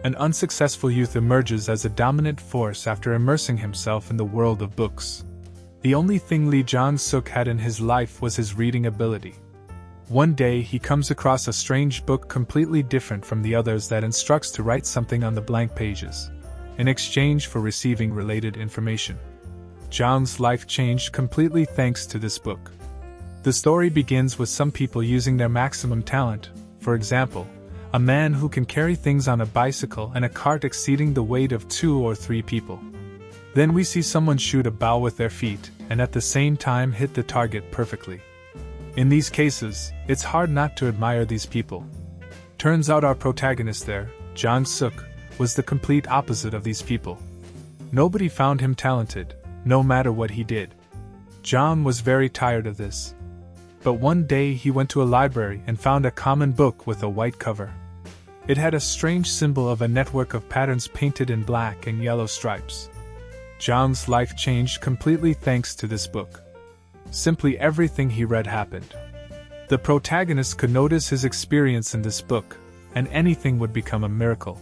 An unsuccessful youth emerges as a dominant force after immersing himself in the world of books. The only thing Lee Jong-suk had in his life was his reading ability. One day he comes across a strange book completely different from the others that instructs to write something on the blank pages, in exchange for receiving related information. Jong's life changed completely thanks to this book. The story begins with some people using their maximum talent, for example, a man who can carry things on a bicycle and a cart exceeding the weight of 2 or 3 people. Then we see someone shoot a bow with their feet and at the same time hit the target perfectly. In these cases, it's hard not to admire these people. Turns out our protagonist there, Jong-suk, was the complete opposite of these people. Nobody found him talented, no matter what he did. Jong was very tired of this. But one day he went to a library and found a common book with a white cover. It had a strange symbol of a network of patterns painted in black and yellow stripes. Jong's life changed completely thanks to this book. Simply everything he read happened. The protagonist could notice his experience in this book, and anything would become a miracle.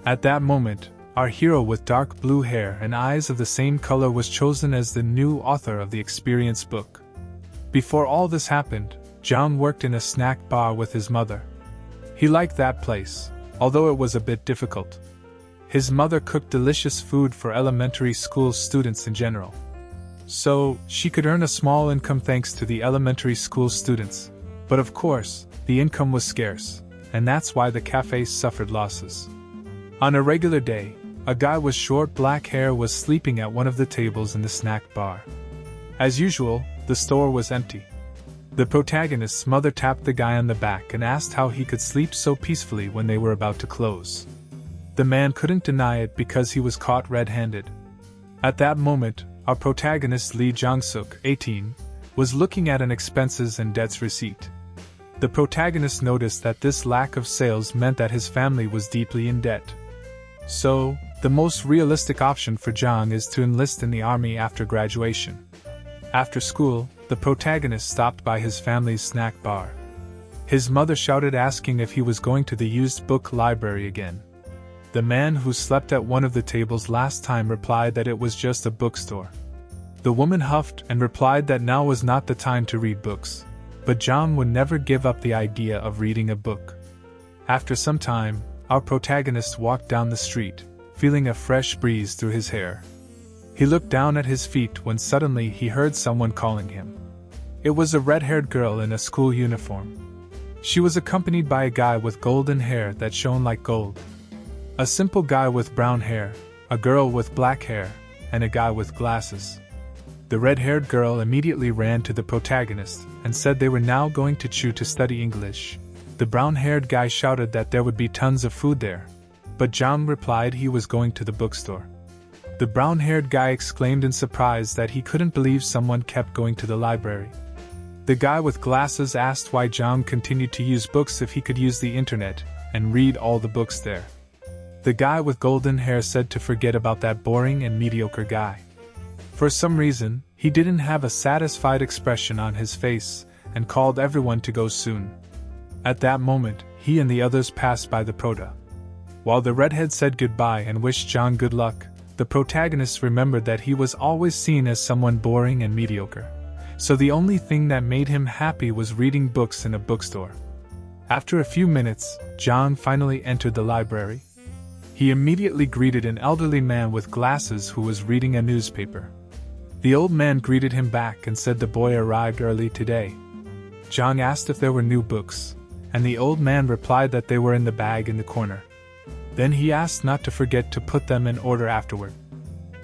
At that moment, our hero with dark blue hair and eyes of the same color was chosen as the new author of the experience book. Before all this happened, Jong worked in a snack bar with his mother. He liked that place, although it was a bit difficult. His mother cooked delicious food for elementary school students in general. So, she could earn a small income thanks to the elementary school students. But of course, the income was scarce, and that's why the cafe suffered losses. On a regular day, a guy with short black hair was sleeping at one of the tables in the snack bar. As usual, the store was empty. The protagonist's mother tapped the guy on the back and asked how he could sleep so peacefully when they were about to close. The man couldn't deny it because he was caught red-handed. At that moment, our protagonist Lee Jong-suk, 18, was looking at an expenses and debts receipt. The protagonist noticed that this lack of sales meant that his family was deeply in debt. So, the most realistic option for Jong is to enlist in the army after graduation. After school, the protagonist stopped by his family's snack bar. His mother shouted asking if he was going to the used book library again. The man who slept at one of the tables last time replied that it was just a bookstore. The woman huffed and replied that now was not the time to read books, but Jong would never give up the idea of reading a book. After some time, our protagonist walked down the street, feeling a fresh breeze through his hair. He looked down at his feet when suddenly he heard someone calling him. It was a red-haired girl in a school uniform. She was accompanied by a guy with golden hair that shone like gold. A simple guy with brown hair, a girl with black hair, and a guy with glasses. The red-haired girl immediately ran to the protagonist and said they were now going to Chu to study English. The brown-haired guy shouted that there would be tons of food there, but Jong replied he was going to the bookstore. The brown-haired guy exclaimed in surprise that he couldn't believe someone kept going to the library. The guy with glasses asked why Jong continued to use books if he could use the internet and read all the books there. The guy with golden hair said to forget about that boring and mediocre guy. For some reason, he didn't have a satisfied expression on his face and called everyone to go soon. At that moment, he and the others passed by the prota. While the redhead said goodbye and wished Jong good luck, the protagonist remembered that he was always seen as someone boring and mediocre. So the only thing that made him happy was reading books in a bookstore. After a few minutes, Jong finally entered the library. He immediately greeted an elderly man with glasses who was reading a newspaper. The old man greeted him back and said the boy arrived early today. Jong asked if there were new books, and the old man replied that they were in the bag in the corner. Then he asked not to forget to put them in order afterward.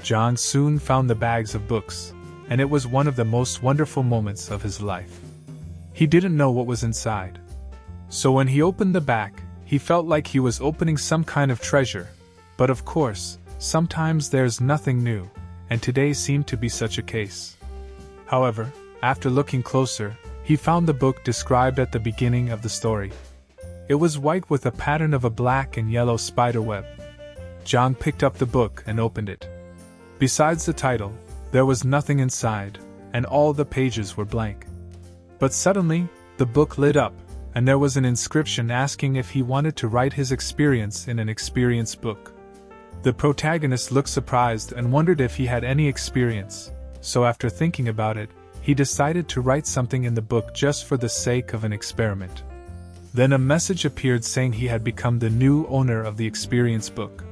Jong soon found the bags of books, and it was one of the most wonderful moments of his life. He didn't know what was inside. So when he opened the bag, he felt like he was opening some kind of treasure. But of course, sometimes there's nothing new, and today seemed to be such a case. However, after looking closer, he found the book described at the beginning of the story. It was white with a pattern of a black and yellow spider web. Jong picked up the book and opened it. Besides the title, there was nothing inside, and all the pages were blank. But suddenly, the book lit up, and there was an inscription asking if he wanted to write his experience in an experience book. The protagonist looked surprised and wondered if he had any experience, so after thinking about it, he decided to write something in the book just for the sake of an experiment. Then a message appeared saying he had become the new owner of the experience book.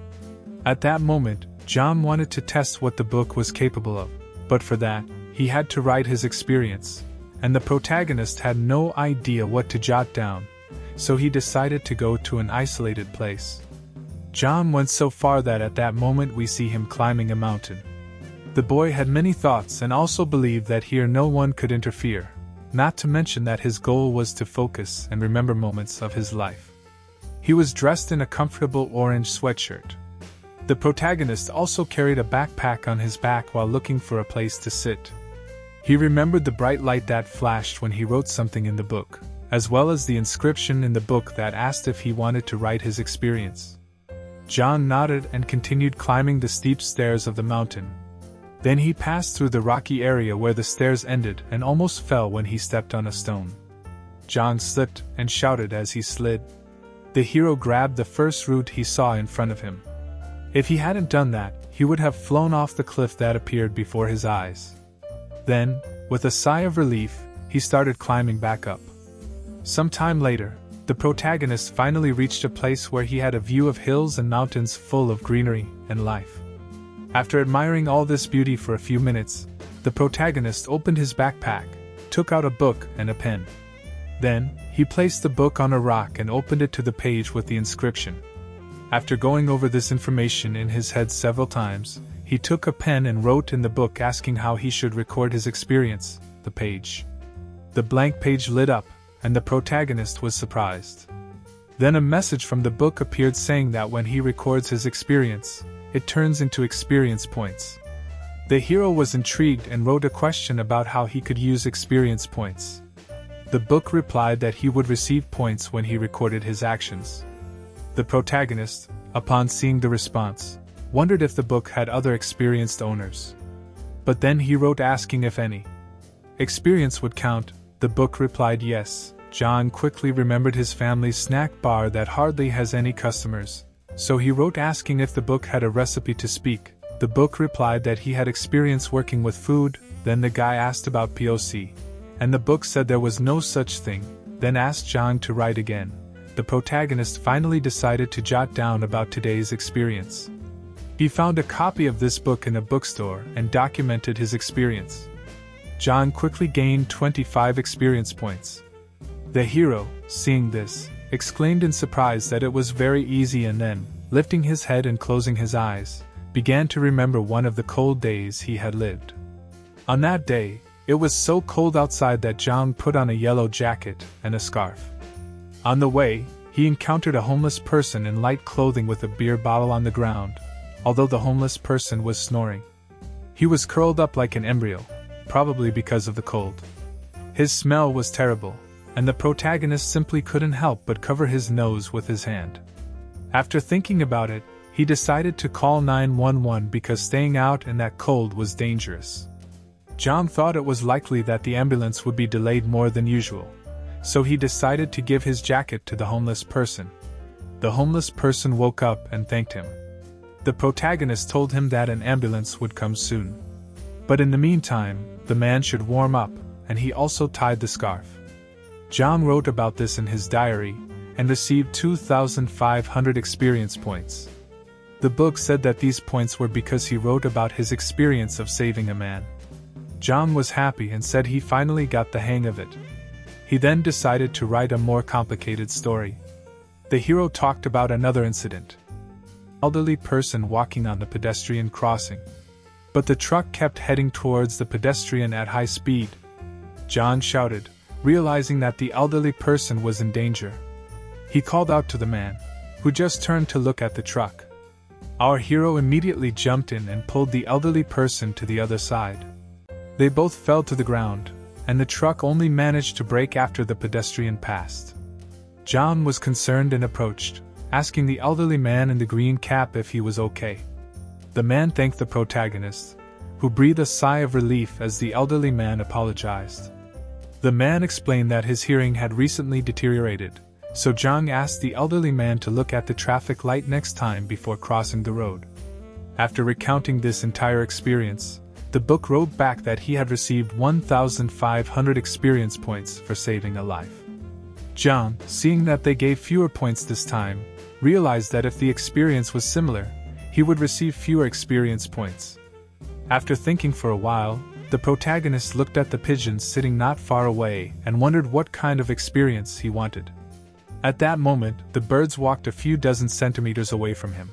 At that moment, John wanted to test what the book was capable of, but for that, he had to write his experience, and the protagonist had no idea what to jot down, so he decided to go to an isolated place. John went so far that at that moment we see him climbing a mountain. The boy had many thoughts and also believed that here no one could interfere, not to mention that his goal was to focus and remember moments of his life. He was dressed in a comfortable orange sweatshirt. The protagonist also carried a backpack on his back while looking for a place to sit. He remembered the bright light that flashed when he wrote something in the book, as well as the inscription in the book that asked if he wanted to write his experience. John nodded and continued climbing the steep stairs of the mountain. Then he passed through the rocky area where the stairs ended and almost fell when he stepped on a stone. John slipped and shouted as he slid. The hero grabbed the first root he saw in front of him. If he hadn't done that, he would have flown off the cliff that appeared before his eyes. Then, with a sigh of relief, he started climbing back up. Some time later, the protagonist finally reached a place where he had a view of hills and mountains full of greenery and life. After admiring all this beauty for a few minutes, the protagonist opened his backpack, took out a book and a pen. Then, he placed the book on a rock and opened it to the page with the inscription. After going over this information in his head several times, he took a pen and wrote in the book asking how he should record his experience, the page. The blank page lit up, and the protagonist was surprised. Then a message from the book appeared saying that when he records his experience, it turns into experience points. The hero was intrigued and wrote a question about how he could use experience points. The book replied that he would receive points when he recorded his actions. The protagonist, upon seeing the response, wondered if the book had other experienced owners. But then he wrote asking if any experience would count. The book replied yes. John quickly remembered his family's snack bar that hardly has any customers, so he wrote asking if the book had a recipe to speak. The book replied that he had experience working with food. Then the guy asked about POC, and the book said there was no such thing, then asked John to write again. The protagonist finally decided to jot down about today's experience. He found a copy of this book in a bookstore and documented his experience. John quickly gained 25 experience points. The hero, seeing this, exclaimed in surprise that it was very easy and then, lifting his head and closing his eyes, began to remember one of the cold days he had lived. On that day, it was so cold outside that John put on a yellow jacket and a scarf. On the way, he encountered a homeless person in light clothing with a beer bottle on the ground, although the homeless person was snoring. He was curled up like an embryo, probably because of the cold. His smell was terrible, and the protagonist simply couldn't help but cover his nose with his hand. After thinking about it, he decided to call 911 because staying out in that cold was dangerous. John thought it was likely that the ambulance would be delayed more than usual, so he decided to give his jacket to the homeless person. The homeless person woke up and thanked him. The protagonist told him that an ambulance would come soon. But in the meantime, the man should warm up, and he also tied the scarf. John wrote about this in his diary, and received 2,500 experience points. The book said that these points were because he wrote about his experience of saving a man. John was happy and said he finally got the hang of it. He then decided to write a more complicated story. The hero talked about another incident. Elderly person walking on the pedestrian crossing. But the truck kept heading towards the pedestrian at high speed. John shouted, realizing that the elderly person was in danger. He called out to the man, who just turned to look at the truck. Our hero immediately jumped in and pulled the elderly person to the other side. They both fell to the ground, and the truck only managed to brake after the pedestrian passed. John was concerned and approached, asking the elderly man in the green cap if he was okay. The man thanked the protagonist, who breathed a sigh of relief as the elderly man apologized. The man explained that his hearing had recently deteriorated, so Jang asked the elderly man to look at the traffic light next time before crossing the road. After recounting this entire experience, the book wrote back that he had received 1,500 experience points for saving a life. Jang, seeing that they gave fewer points this time, realized that if the experience was similar, he would receive fewer experience points. After thinking for a while, the protagonist looked at the pigeons sitting not far away and wondered what kind of experience he wanted. At that moment, the birds walked a few dozen centimeters away from him.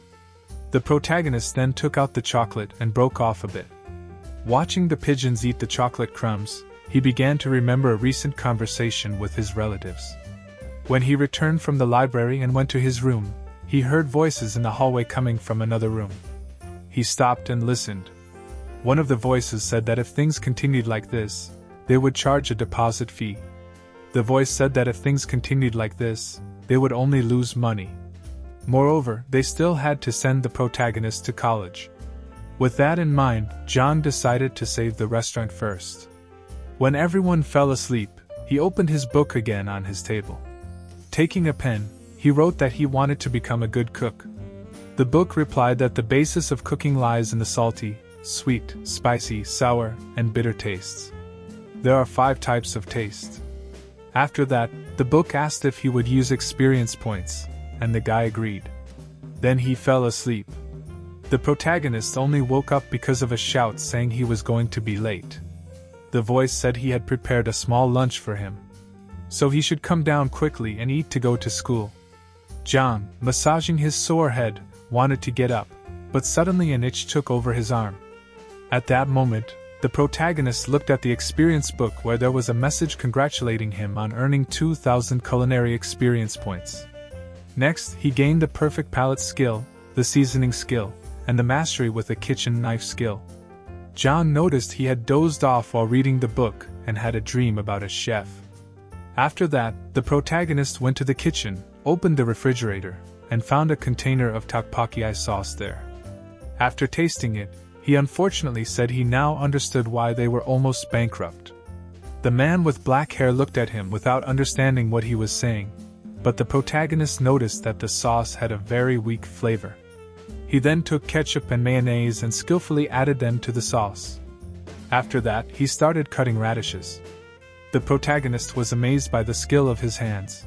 The protagonist then took out the chocolate and broke off a bit. Watching the pigeons eat the chocolate crumbs, he began to remember a recent conversation with his relatives. When he returned from the library and went to his room, he heard voices in the hallway coming from another room. He stopped and listened. One of the voices said that if things continued like this, they would charge a deposit fee. The voice said that if things continued like this, they would only lose money. Moreover, they still had to send the protagonist to college. With that in mind, John decided to save the restaurant first. When everyone fell asleep, he opened his book again on his table. Taking a pen, he wrote that he wanted to become a good cook. The book replied that the basis of cooking lies in the salty, sweet, spicy, sour, and bitter tastes. There are 5 types of taste. After that, the book asked if he would use experience points, and the guy agreed. Then he fell asleep. The protagonist only woke up because of a shout saying he was going to be late. The voice said he had prepared a small lunch for him, so he should come down quickly and eat to go to school. John, massaging his sore head, wanted to get up, but suddenly an itch took over his arm. At that moment, the protagonist looked at the experience book where there was a message congratulating him on earning 2,000 culinary experience points. Next, he gained the perfect palate skill, the seasoning skill, and the mastery with the kitchen knife skill. John noticed he had dozed off while reading the book and had a dream about a chef. After that, the protagonist went to the kitchen, opened the refrigerator, and found a container of tteokbokki sauce there. After tasting it, he unfortunately said he now understood why they were almost bankrupt. The man with black hair looked at him without understanding what he was saying, but the protagonist noticed that the sauce had a very weak flavor. He then took ketchup and mayonnaise and skillfully added them to the sauce. After that, he started cutting radishes. The protagonist was amazed by the skill of his hands.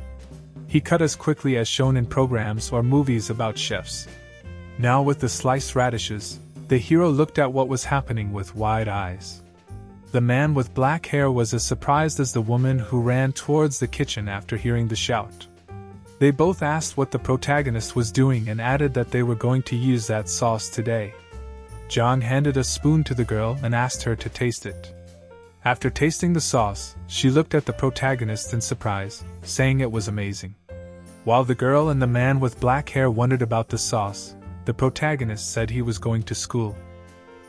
He cut as quickly as shown in programs or movies about chefs. Now with the sliced radishes, the hero looked at what was happening with wide eyes. The man with black hair was as surprised as the woman who ran towards the kitchen after hearing the shout. They both asked what the protagonist was doing and added that they were going to use that sauce today. Jang handed a spoon to the girl and asked her to taste it. After tasting the sauce, she looked at the protagonist in surprise, saying it was amazing. While the girl and the man with black hair wondered about the sauce, the protagonist said he was going to school.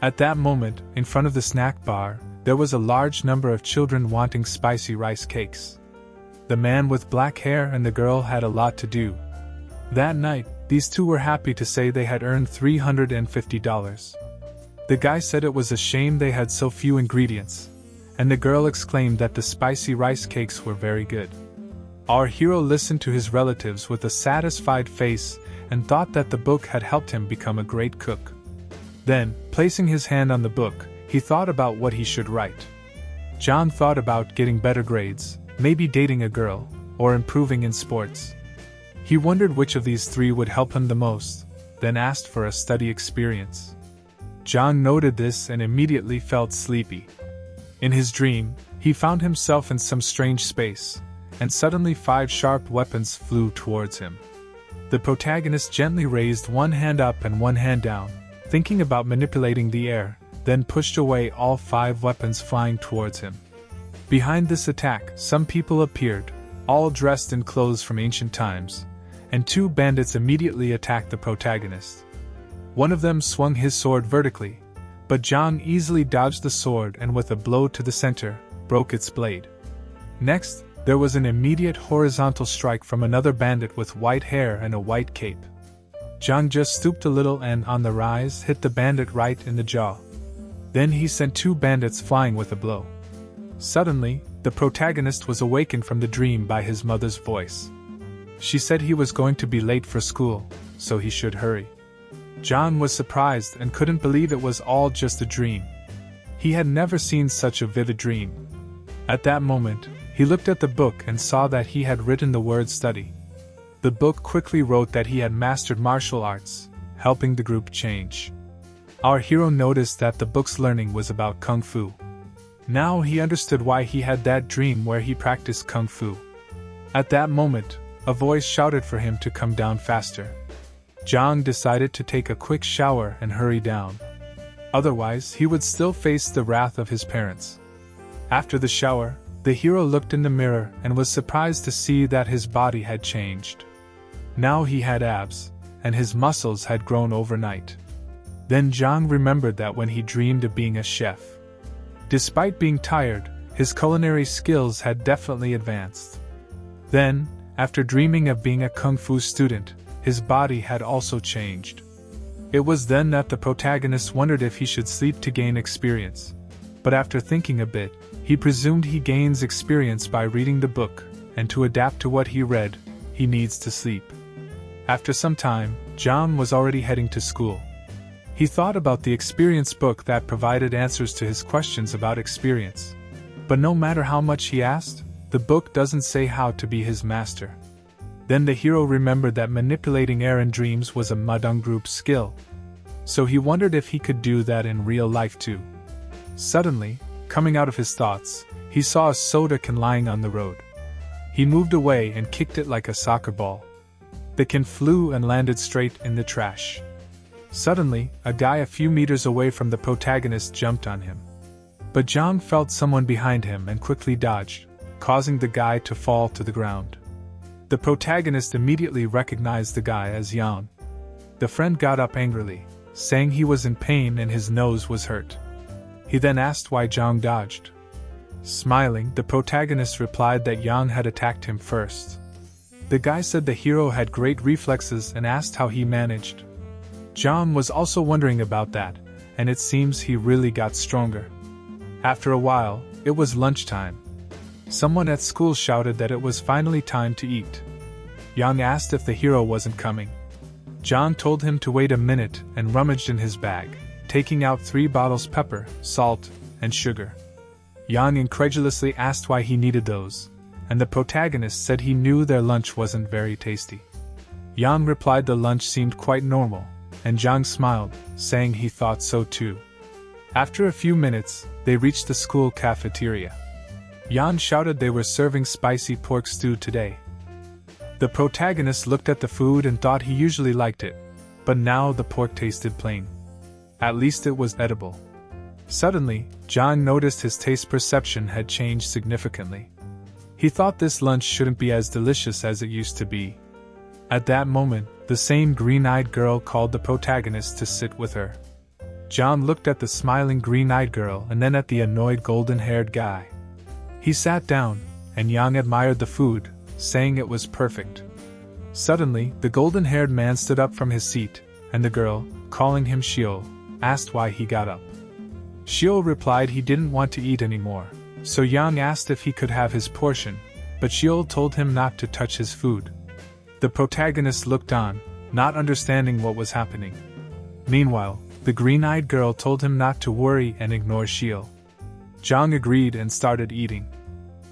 At that moment, in front of the snack bar, there was a large number of children wanting spicy rice cakes. The man with black hair and the girl had a lot to do. That night, these two were happy to say they had earned $350. The guy said it was a shame they had so few ingredients, and the girl exclaimed that the spicy rice cakes were very good. Our hero listened to his relatives with a satisfied face and thought that the book had helped him become a great cook. Then, placing his hand on the book, he thought about what he should write. John thought about getting better grades, maybe dating a girl, or improving in sports. He wondered which of these 3 would help him the most, then asked for a study experience. John noted this and immediately felt sleepy. In his dream, he found himself in some strange space, and suddenly 5 sharp weapons flew towards him. The protagonist gently raised one hand up and one hand down, thinking about manipulating the air, then pushed away all 5 weapons flying towards him. Behind this attack, some people appeared, all dressed in clothes from ancient times, and 2 bandits immediately attacked the protagonist. One of them swung his sword vertically, but John easily dodged the sword and with a blow to the center, broke its blade. Next, there was an immediate horizontal strike from another bandit with white hair and a white cape. John just stooped a little and, on the rise, hit the bandit right in the jaw. Then he sent 2 bandits flying with a blow. Suddenly, the protagonist was awakened from the dream by his mother's voice. She said he was going to be late for school, so he should hurry. John was surprised and couldn't believe it was all just a dream. He had never seen such a vivid dream. At that moment, he looked at the book and saw that he had written the word study. The book quickly wrote that he had mastered martial arts, helping the group change. Our hero noticed that the book's learning was about kung fu. Now he understood why he had that dream where he practiced kung fu. At that moment, a voice shouted for him to come down faster. John decided to take a quick shower and hurry down. Otherwise, he would still face the wrath of his parents. After the shower, the hero looked in the mirror and was surprised to see that his body had changed. Now he had abs, and his muscles had grown overnight. Then John remembered that when he dreamed of being a chef. Despite being tired, his culinary skills had definitely advanced. Then, after dreaming of being a kung fu student, his body had also changed. It was then that the protagonist wondered if he should sleep to gain experience. But after thinking a bit, he presumed he gains experience by reading the book, and to adapt to what he read, he needs to sleep. After some time, John was already heading to school. He thought about the experience book that provided answers to his questions about experience. But no matter how much he asked, the book doesn't say how to be his master. Then the hero remembered that manipulating air in dreams was a Mudung group skill. So he wondered if he could do that in real life too. Suddenly, coming out of his thoughts, he saw a soda can lying on the road. He moved away and kicked it like a soccer ball. The can flew and landed straight in the trash. Suddenly, a guy a few meters away from the protagonist jumped on him. But John felt someone behind him and quickly dodged, causing the guy to fall to the ground. The protagonist immediately recognized the guy as Yang. The friend got up angrily, saying he was in pain and his nose was hurt. He then asked why Zhang dodged. Smiling, the protagonist replied that Yang had attacked him first. The guy said the hero had great reflexes and asked how he managed. Zhang was also wondering about that, and it seems he really got stronger. After a while, it was lunchtime. Someone at school shouted that it was finally time to eat. Yang asked if the hero wasn't coming. Zhang told him to wait a minute and rummaged in his bag, taking out 3 bottles of pepper, salt, and sugar. Yang incredulously asked why he needed those, and the protagonist said he knew their lunch wasn't very tasty. Yang replied the lunch seemed quite normal, and Zhang smiled, saying he thought so too. After a few minutes, they reached the school cafeteria. Yan shouted they were serving spicy pork stew today. The protagonist looked at the food and thought he usually liked it, but now the pork tasted plain. At least it was edible. Suddenly, John noticed his taste perception had changed significantly. He thought this lunch shouldn't be as delicious as it used to be. At that moment, the same green-eyed girl called the protagonist to sit with her. John looked at the smiling green-eyed girl and then at the annoyed golden-haired guy. He sat down, and Yang admired the food, saying it was perfect. Suddenly, the golden-haired man stood up from his seat, and the girl, calling him Shio, asked why he got up. Shio replied he didn't want to eat anymore, so Yang asked if he could have his portion, but Shio told him not to touch his food. The protagonist looked on, not understanding what was happening. Meanwhile, the green-eyed girl told him not to worry and ignore Shio. Zhang agreed and started eating.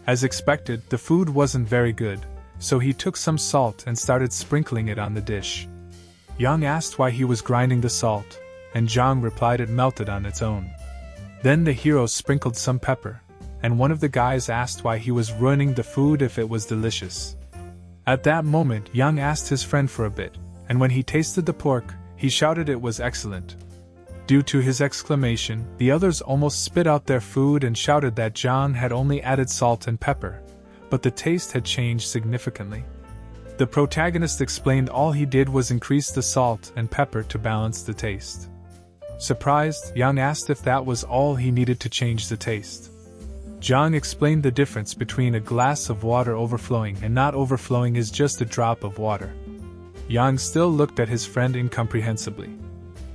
As expected, the food wasn't very good, so he took some salt and started sprinkling it on the dish. Yang asked why he was grinding the salt, and Zhang replied it melted on its own. Then the hero sprinkled some pepper, and one of the guys asked why he was ruining the food if it was delicious. At that moment, Yang asked his friend for a bit, and when he tasted the pork, he shouted it was excellent. Due to his exclamation, the others almost spit out their food and shouted that John had only added salt and pepper, but the taste had changed significantly. The protagonist explained all he did was increase the salt and pepper to balance the taste. Surprised, Yang asked if that was all he needed to change the taste. Zhang explained the difference between a glass of water overflowing and not overflowing is just a drop of water. Yang still looked at his friend incomprehensibly.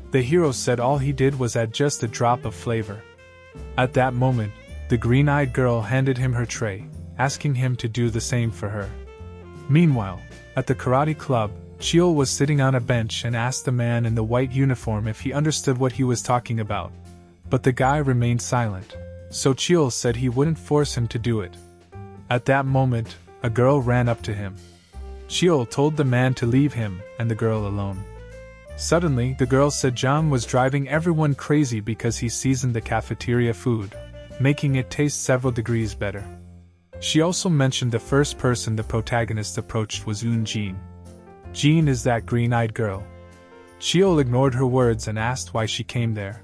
The hero said all he did was add just a drop of flavor. At that moment, The green-eyed girl handed him her tray, asking him to do the same for her. Meanwhile, at the karate club, Chio was sitting on a bench and asked the man in the white uniform if he understood what he was talking about. But the guy remained silent, so Chio said he wouldn't force him to do it. At that moment, a girl ran up to him. Chio told the man to leave him and the girl alone. Suddenly, the girl said Jang was driving everyone crazy because he seasoned the cafeteria food, making it taste several degrees better. She also mentioned the first person the protagonist approached was Jean. Jean is that green-eyed girl. Chio ignored her words and asked why she came there.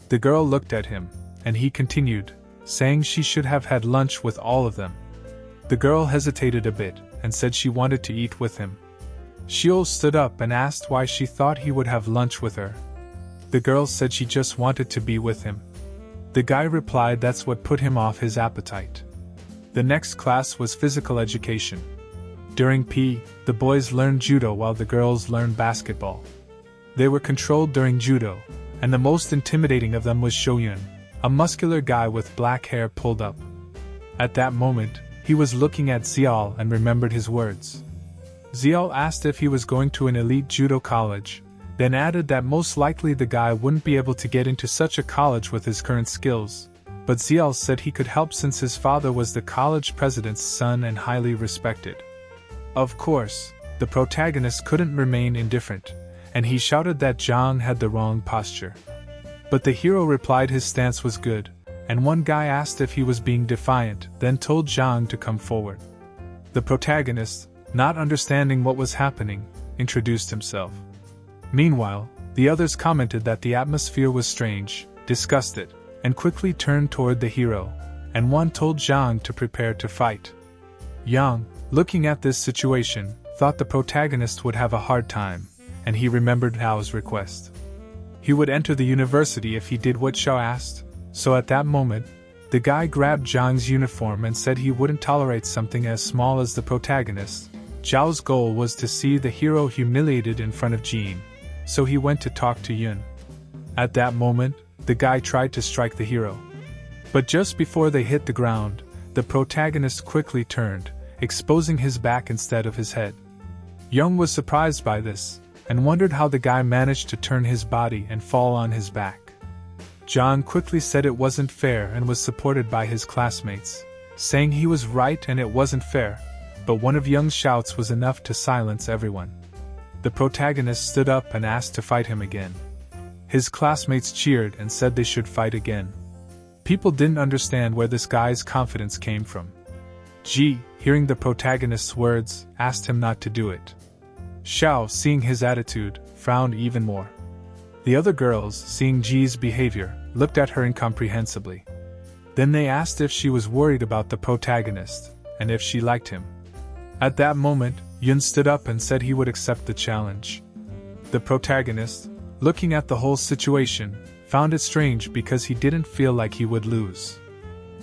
The girl looked at him, and he continued, saying she should have had lunch with all of them. The girl hesitated a bit, and said she wanted to eat with him. Chio stood up and asked why she thought he would have lunch with her. The girl said she just wanted to be with him. The guy replied that's what put him off his appetite. The next class was physical education. During PE, the boys learned judo while the girls learned basketball. They were controlled during judo, and the most intimidating of them was Shoyun, a muscular guy with black hair pulled up. At that moment, he was looking at Xiao and remembered his words. Xiao asked if he was going to an elite judo college, then added that most likely the guy wouldn't be able to get into such a college with his current skills, but Xiao said he could help since his father was the college president's son and highly respected. Of course, the protagonist couldn't remain indifferent, and he shouted that Zhang had the wrong posture. But the hero replied his stance was good, and one guy asked if he was being defiant, then told Zhang to come forward. The protagonist, not understanding what was happening, introduced himself. Meanwhile, the others commented that the atmosphere was strange, discussed it, and quickly turned toward the hero, and one told Zhang to prepare to fight. Yang, looking at this situation, thought the protagonist would have a hard time, and he remembered Hao's request. He would enter the university if he did what Xiao asked, so at that moment, the guy grabbed Zhang's uniform and said he wouldn't tolerate something as small as the protagonist. Zhao's goal was to see the hero humiliated in front of Jean, so he went to talk to Yun. At that moment, the guy tried to strike the hero. But just before they hit the ground, the protagonist quickly turned, exposing his back instead of his head. Young was surprised by this, and wondered how the guy managed to turn his body and fall on his back. John quickly said it wasn't fair and was supported by his classmates, saying he was right and it wasn't fair, but one of Young's shouts was enough to silence everyone. The protagonist stood up and asked to fight him again. His classmates cheered and said they should fight again. People didn't understand where this guy's confidence came from. Ji, hearing the protagonist's words, asked him not to do it. Xiao, seeing his attitude, frowned even more. The other girls, seeing Ji's behavior, looked at her incomprehensibly. Then they asked if she was worried about the protagonist, and if she liked him. At that moment, Yun stood up and said he would accept the challenge. The protagonist, looking at the whole situation, found it strange because he didn't feel like he would lose.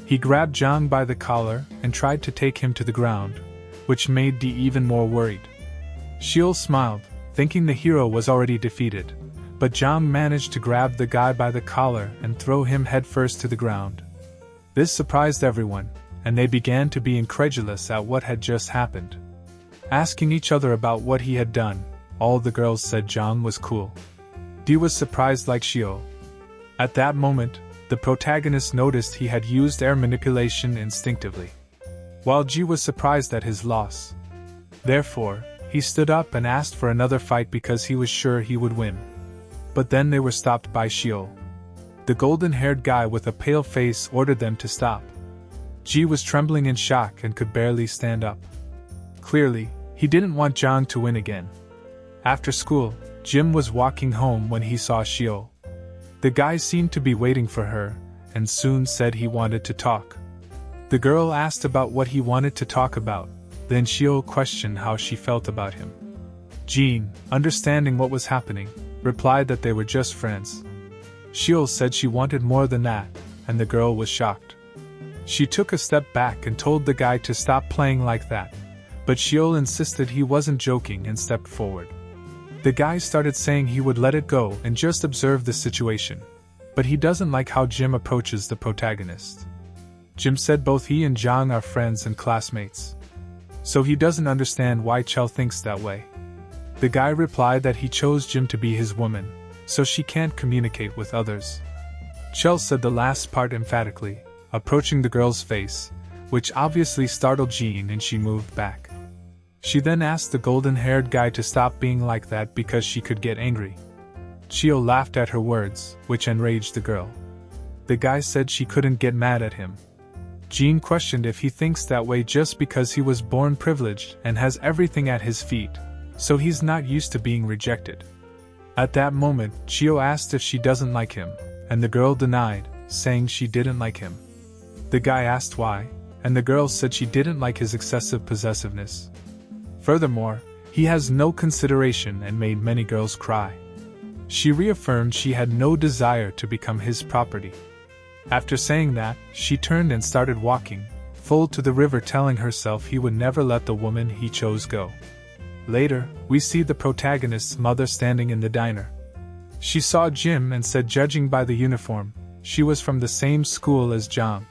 He grabbed Zhang by the collar and tried to take him to the ground, which made Di even more worried. Xiao smiled, thinking the hero was already defeated, but Zhang managed to grab the guy by the collar and throw him headfirst to the ground. This surprised everyone, and they began to be incredulous at what had just happened. Asking each other about what he had done, all the girls said Zhang was cool. Di was surprised like Xiao. At that moment, the protagonist noticed he had used air manipulation instinctively, while Ji was surprised at his loss. Therefore, he stood up and asked for another fight because he was sure he would win. But then they were stopped by Xiao. The golden-haired guy with a pale face ordered them to stop. Ji was trembling in shock and could barely stand up. Clearly, he didn't want Zhang to win again. After school, Jim was walking home when he saw Xiao. The guy seemed to be waiting for her, and soon said he wanted to talk. The girl asked about what he wanted to talk about, then Xiao questioned how she felt about him. Jean, understanding what was happening, replied that they were just friends. Xiao said she wanted more than that, and the girl was shocked. She took a step back and told the guy to stop playing like that, but Xiao insisted he wasn't joking and stepped forward. The guy started saying he would let it go and just observe the situation, but he doesn't like how Jim approaches the protagonist. Jim said both he and Jang are friends and classmates. So he doesn't understand why Chell thinks that way. The guy replied that he chose Jim to be his woman, so she can't communicate with others. Chell said the last part emphatically, approaching the girl's face, which obviously startled Jean and she moved back. She then asked the golden-haired guy to stop being like that because she could get angry. Chio laughed at her words, which enraged the girl. The guy said she couldn't get mad at him. Jean questioned if he thinks that way just because he was born privileged and has everything at his feet, so he's not used to being rejected. At that moment, Chio asked if she doesn't like him, and the girl denied, saying she didn't like him. The guy asked why, and the girl said she didn't like his excessive possessiveness. Furthermore, he has no consideration and made many girls cry. She reaffirmed she had no desire to become his property. After saying that, she turned and started walking, full to the river, telling herself he would never let the woman he chose go. Later, we see the protagonist's mother standing in the diner. She saw Jim and said, judging by the uniform, she was from the same school as Jang.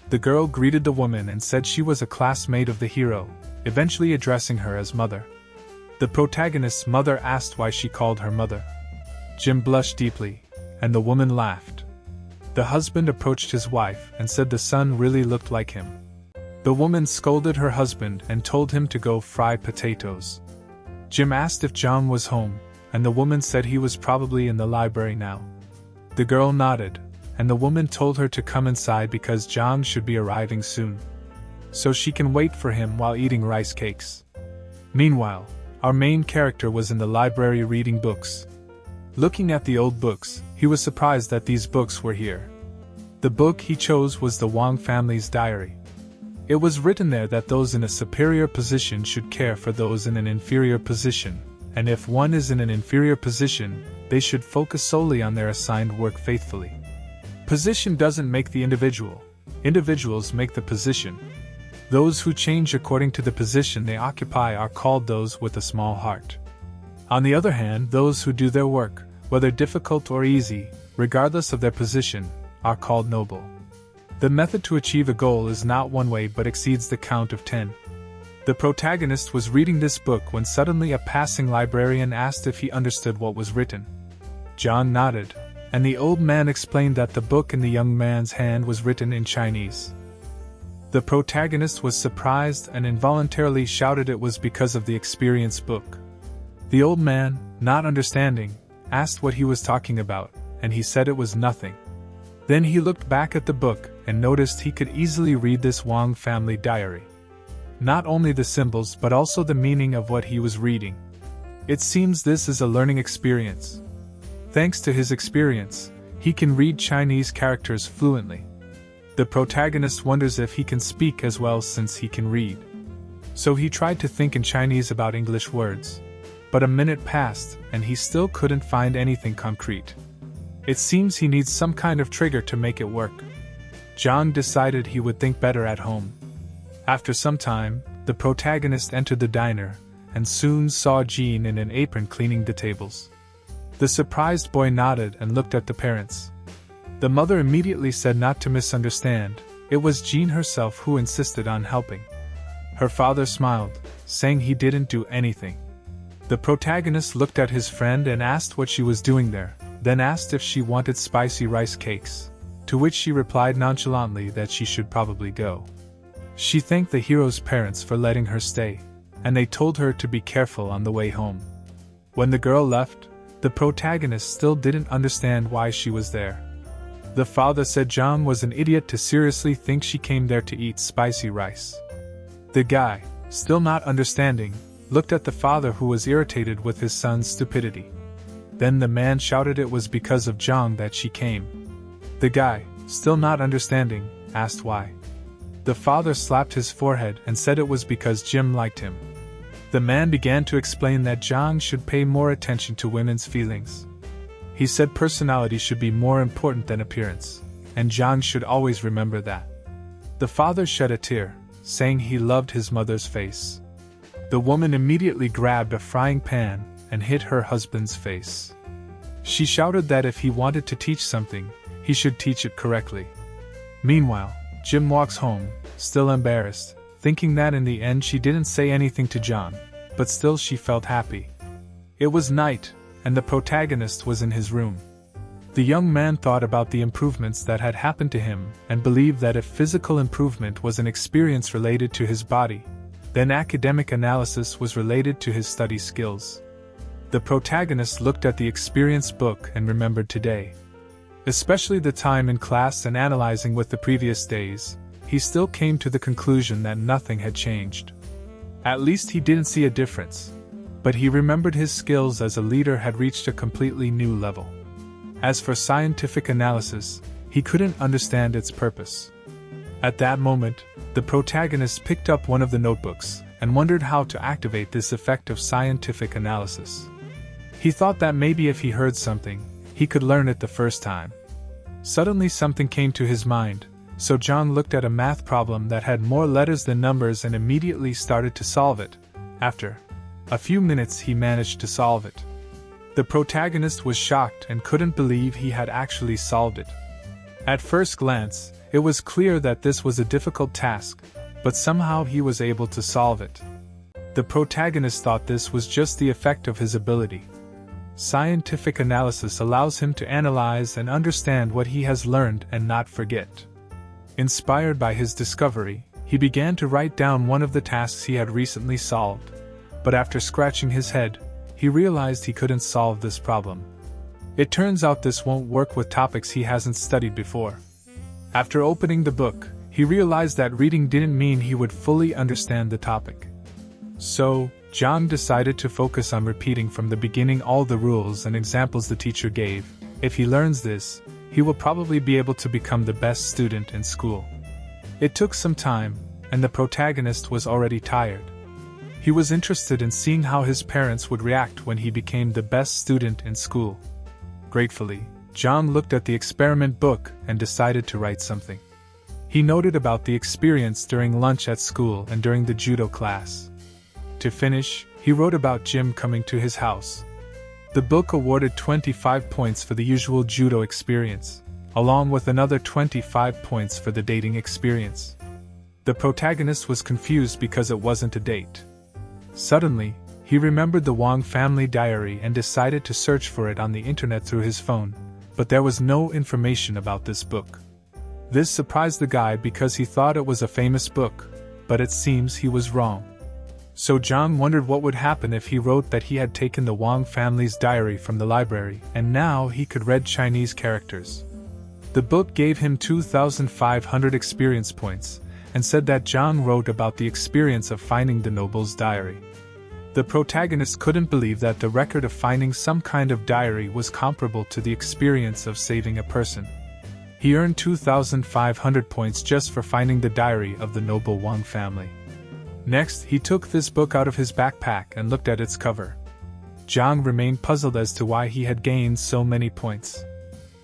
The girl greeted the woman and said she was a classmate of the hero, eventually addressing her as mother. The protagonist's mother asked why she called her mother. Jim blushed deeply, and the woman laughed. The husband approached his wife and said the son really looked like him. The woman scolded her husband and told him to go fry potatoes. Jim asked if John was home, and the woman said he was probably in the library now. The girl nodded, and the woman told her to come inside because John should be arriving soon, so she can wait for him while eating rice cakes. Meanwhile, our main character was in the library reading books. Looking at the old books, he was surprised that these books were here. The book he chose was the Wang family's diary. It was written there that those in a superior position should care for those in an inferior position, and if one is in an inferior position, they should focus solely on their assigned work faithfully. Position doesn't make the individual. Individuals make the position. Those who change according to the position they occupy are called those with a small heart. On the other hand, those who do their work, whether difficult or easy, regardless of their position, are called noble. The method to achieve a goal is not one way but exceeds the count of 10. The protagonist was reading this book when suddenly a passing librarian asked if he understood what was written. John nodded, and the old man explained that the book in the young man's hand was written in Chinese. The protagonist was surprised and involuntarily shouted it was because of the experience book. The old man, not understanding, asked what he was talking about, and he said it was nothing. Then he looked back at the book and noticed he could easily read this Wang family diary. Not only the symbols but also the meaning of what he was reading. It seems this is a learning experience. Thanks to his experience, he can read Chinese characters fluently. The protagonist wonders if he can speak as well since he can read. So he tried to think in Chinese about English words. But a minute passed, and he still couldn't find anything concrete. It seems he needs some kind of trigger to make it work. John decided he would think better at home. After some time, the protagonist entered the diner, and soon saw Jean in an apron cleaning the tables. The surprised boy nodded and looked at the parents. The mother immediately said not to misunderstand, it was Jean herself who insisted on helping. Her father smiled, saying he didn't do anything. The protagonist looked at his friend and asked what she was doing there, then asked if she wanted spicy rice cakes, to which she replied nonchalantly that she should probably go. She thanked the hero's parents for letting her stay, and they told her to be careful on the way home. When the girl left, the protagonist still didn't understand why she was there. The father said John was an idiot to seriously think she came there to eat spicy rice. The guy, still not understanding, looked at the father who was irritated with his son's stupidity. Then the man shouted it was because of Zhang that she came. The guy, still not understanding, asked why. The father slapped his forehead and said it was because Jim liked him. The man began to explain that Zhang should pay more attention to women's feelings. He said personality should be more important than appearance, and Zhang should always remember that. The father shed a tear, saying he loved his mother's face. The woman immediately grabbed a frying pan and hit her husband's face. She shouted that if he wanted to teach something, he should teach it correctly. Meanwhile, Jim walks home, still embarrassed, thinking that in the end she didn't say anything to John, but still she felt happy. It was night, and the protagonist was in his room. The young man thought about the improvements that had happened to him and believed that if physical improvement was an experience related to his body, then academic analysis was related to his study skills. The protagonist looked at the experience book and remembered today. Especially the time in class and analyzing with the previous days, he still came to the conclusion that nothing had changed. At least he didn't see a difference. But he remembered his skills as a leader had reached a completely new level. As for scientific analysis, he couldn't understand its purpose. At that moment, the protagonist picked up one of the notebooks and wondered how to activate this effect of scientific analysis. He thought that maybe if he heard something, he could learn it the first time. Suddenly something came to his mind, so John looked at a math problem that had more letters than numbers and immediately started to solve it. After a few minutes he managed to solve it. The protagonist was shocked and couldn't believe he had actually solved it. At first glance, it was clear that this was a difficult task, but somehow he was able to solve it. The protagonist thought this was just the effect of his ability. Scientific analysis allows him to analyze and understand what he has learned and not forget. Inspired by his discovery, he began to write down one of the tasks he had recently solved, but after scratching his head, he realized he couldn't solve this problem. It turns out this won't work with topics he hasn't studied before. After opening the book, he realized that reading didn't mean he would fully understand the topic. So, John decided to focus on repeating from the beginning all the rules and examples the teacher gave. If he learns this, he will probably be able to become the best student in school. It took some time, and the protagonist was already tired. He was interested in seeing how his parents would react when he became the best student in school. Gratefully, John looked at the experiment book and decided to write something. He noted about the experience during lunch at school and during the judo class. To finish, he wrote about Jim coming to his house. The book awarded 25 points for the usual judo experience, along with another 25 points for the dating experience. The protagonist was confused because it wasn't a date. Suddenly, he remembered the Wong family diary and decided to search for it on the internet through his phone, but there was no information about this book. This surprised the guy because he thought it was a famous book, but it seems he was wrong. So John wondered what would happen if he wrote that he had taken the Wong family's diary from the library and now he could read Chinese characters. The book gave him 2,500 experience points and said that John wrote about the experience of finding the noble's diary. The protagonist couldn't believe that the record of finding some kind of diary was comparable to the experience of saving a person. He earned 2,500 points just for finding the diary of the noble Wong family. Next, he took this book out of his backpack and looked at its cover. John remained puzzled as to why he had gained so many points.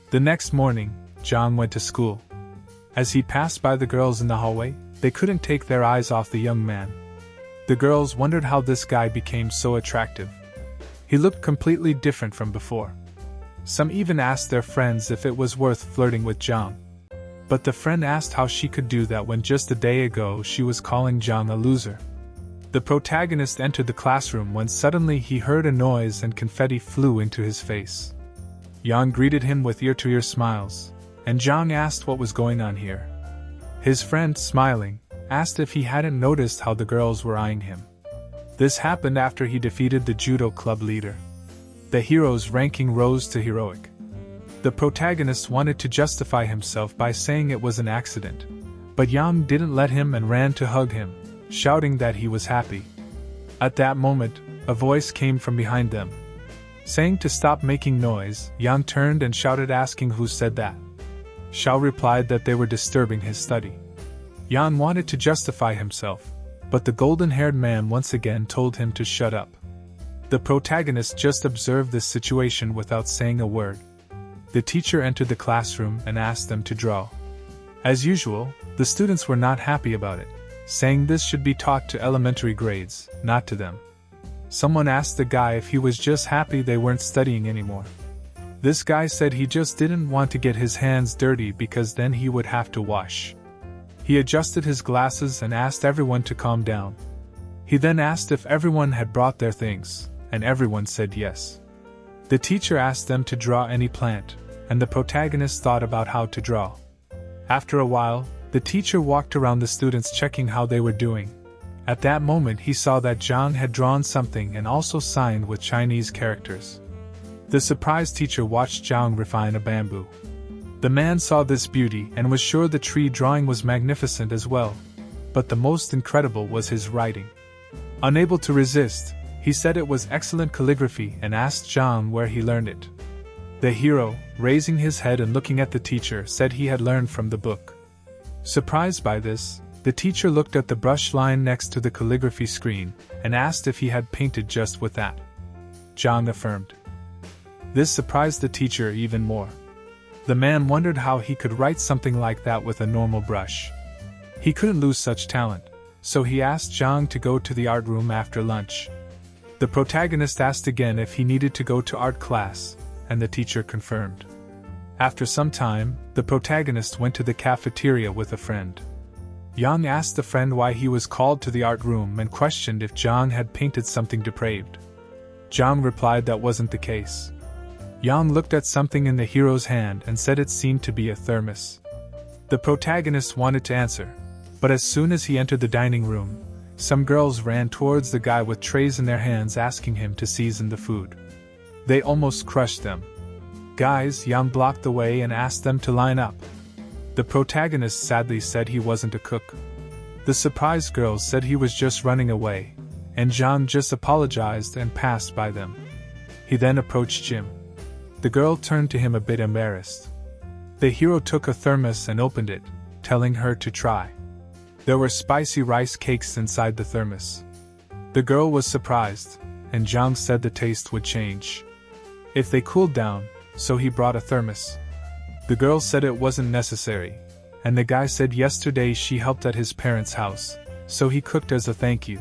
The next morning, John went to school. As he passed by the girls in the hallway, they couldn't take their eyes off the young man. The girls wondered how this guy became so attractive. He looked completely different from before. Some even asked their friends if it was worth flirting with John. But the friend asked how she could do that when just a day ago she was calling John a loser. The protagonist entered the classroom when suddenly he heard a noise and confetti flew into his face. Jan greeted him with ear-to-ear smiles, and John asked what was going on here. His friend, smiling, asked if he hadn't noticed how the girls were eyeing him. This happened after he defeated the judo club leader. The hero's ranking rose to heroic. The protagonist wanted to justify himself by saying it was an accident, but Yang didn't let him and ran to hug him, shouting that he was happy. At that moment, a voice came from behind them. Saying to stop making noise, Yang turned and shouted asking who said that. Xiao replied that they were disturbing his study. Yang wanted to justify himself, but the golden-haired man once again told him to shut up. The protagonist just observed this situation without saying a word. The teacher entered the classroom and asked them to draw. As usual, the students were not happy about it, saying this should be taught to elementary grades, not to them. Someone asked the guy if he was just happy they weren't studying anymore. This guy said he just didn't want to get his hands dirty because then he would have to wash. He adjusted his glasses and asked everyone to calm down. He then asked if everyone had brought their things, and everyone said yes. The teacher asked them to draw any plant, and the protagonist thought about how to draw. After a while, the teacher walked around the students checking how they were doing. At that moment he saw that Zhang had drawn something and also signed with Chinese characters. The surprised teacher watched Zhang refine a bamboo. The man saw this beauty and was sure the tree drawing was magnificent as well, but the most incredible was his writing. Unable to resist, he said it was excellent calligraphy and asked Zhang where he learned it. The hero, raising his head and looking at the teacher, said he had learned from the book. Surprised by this, the teacher looked at the brush line next to the calligraphy screen and asked if he had painted just with that. Zhang affirmed. This surprised the teacher even more. The man wondered how he could write something like that with a normal brush. He couldn't lose such talent, so he asked Zhang to go to the art room after lunch. The protagonist asked again if he needed to go to art class, and the teacher confirmed. After some time, the protagonist went to the cafeteria with a friend. Yang asked the friend why he was called to the art room and questioned if Zhang had painted something depraved. Zhang replied that wasn't the case. Yang looked at something in the hero's hand and said it seemed to be a thermos. The protagonist wanted to answer, but as soon as he entered the dining room, some girls ran towards the guy with trays in their hands asking him to season the food. They almost crushed them. Guys, Yang blocked the way and asked them to line up. The protagonist sadly said he wasn't a cook. The surprised girls said he was just running away, and Zhang just apologized and passed by them. He then approached Jim. The girl turned to him a bit embarrassed. The hero took a thermos and opened it, telling her to try. There were spicy rice cakes inside the thermos. The girl was surprised, and Zhang said the taste would change if they cooled down, so he brought a thermos. The girl said it wasn't necessary, and the guy said yesterday she helped at his parents' house, so he cooked as a thank you.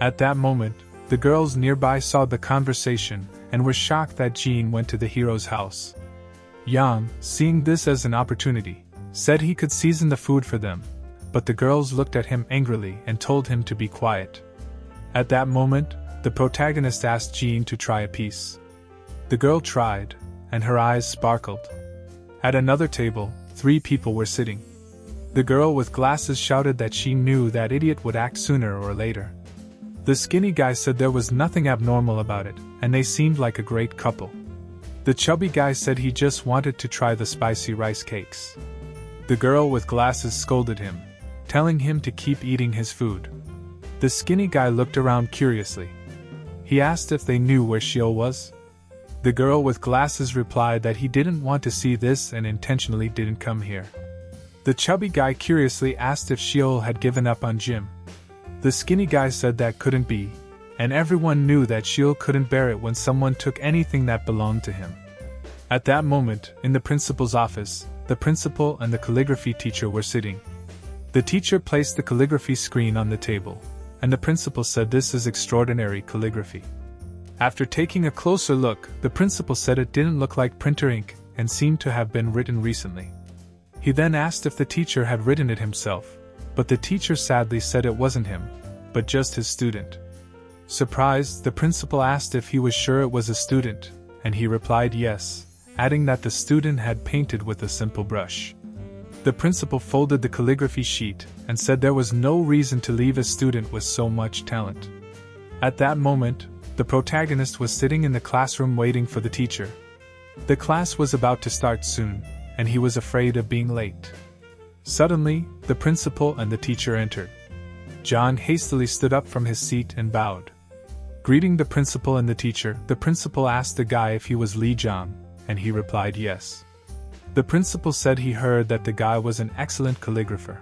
At that moment, the girls nearby saw the conversation and were shocked that Jean went to the hero's house. Yang, seeing this as an opportunity, said he could season the food for them, but the girls looked at him angrily and told him to be quiet. At that moment, the protagonist asked Jean to try a piece. The girl tried, and her eyes sparkled. At another table, 3 people were sitting. The girl with glasses shouted that she knew that idiot would act sooner or later. The skinny guy said there was nothing abnormal about it, and they seemed like a great couple. The chubby guy said he just wanted to try the spicy rice cakes. The girl with glasses scolded him, telling him to keep eating his food. The skinny guy looked around curiously. He asked if they knew where Sheol was. The girl with glasses replied that he didn't want to see this and intentionally didn't come here. The chubby guy curiously asked if Sheol had given up on Jim. The skinny guy said that couldn't be, and everyone knew that Sheol couldn't bear it when someone took anything that belonged to him. At that moment, in the principal's office, the principal and the calligraphy teacher were sitting. The teacher placed the calligraphy screen on the table, and the principal said this is extraordinary calligraphy. After taking a closer look, the principal said it didn't look like printer ink and seemed to have been written recently. He then asked if the teacher had written it himself, but the teacher sadly said it wasn't him, but just his student. Surprised, the principal asked if he was sure it was a student, and he replied yes, adding that the student had painted with a simple brush. The principal folded the calligraphy sheet and said there was no reason to leave a student with so much talent. At that moment, the protagonist was sitting in the classroom waiting for the teacher. The class was about to start soon, and he was afraid of being late. Suddenly, the principal and the teacher entered. John hastily stood up from his seat and bowed. Greeting the principal and the teacher, the principal asked the guy if he was Li Zhang, and he replied yes. The principal said he heard that the guy was an excellent calligrapher.